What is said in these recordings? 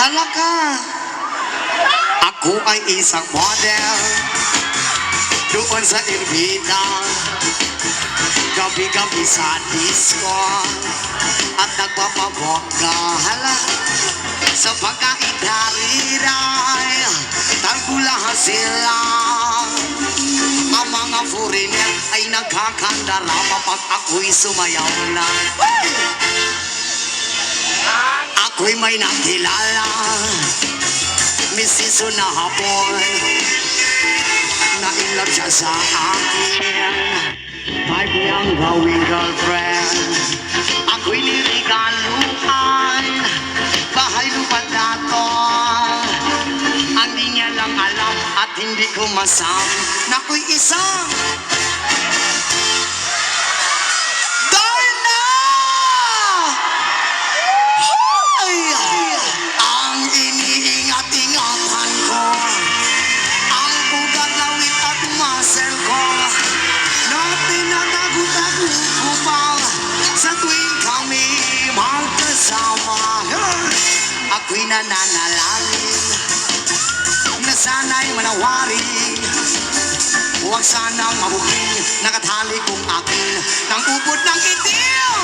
Hala ka. Ako ay isang model doon sa Irbida. Gabi-gabi sa disco at nagpapabongga. Hala, sa pagkaitariray tagulahan sila. Ang mga foreigner ay nagkakandarama pag ako'y sumayaw na. Ako'y may nakilala, Mrs. na hapon, na-inlove siya sa akin. Type niyang gawing girlfriend. Ako'y nirigaluhan, bahay lupa dato. Ang di niya lang alam at hindi ko masam na ako'y isang Darna! Hoy! Ang iniingat-ingatan ko, ang bugat-lawit at muscle ko, na pinatago-tago ko pa sa tuwing kami magkasama. Ako'y nananalangin na sana'y manawari. Huwag sanang mabuking nakatali kong akin ng upod ng itim.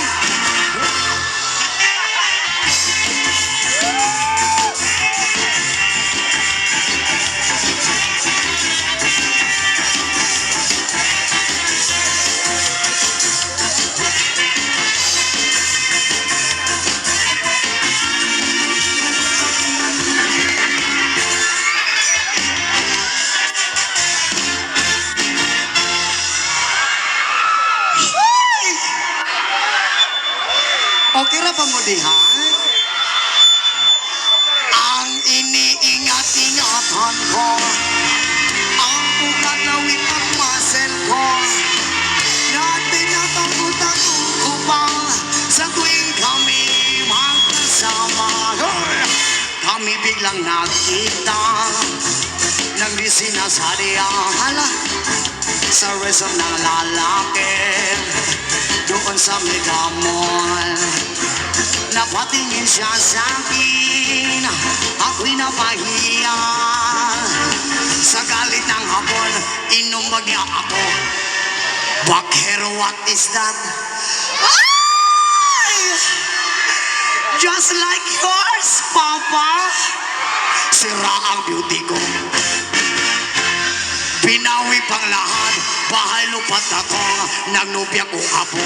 Okay ra pa mo dihan? Ang iniingat-ingatan ko, ang bugat-lawit at muscle ko, na tinatago-tago ko pa sa tuwing kami magkasama. Kami biglang nakita nang di sinasadya sa resort ng lalaki doon sa Mega Mall. Napatingin siya sa akin, ako'y napahiya. Sa galit ng hapon, inumbag niya ako. Bakero, what is that? Ay! Just like yours, Papa. Sira ang beauty ko. Binawi pang lahat, bahay lupat ako, nagnubya kong apo.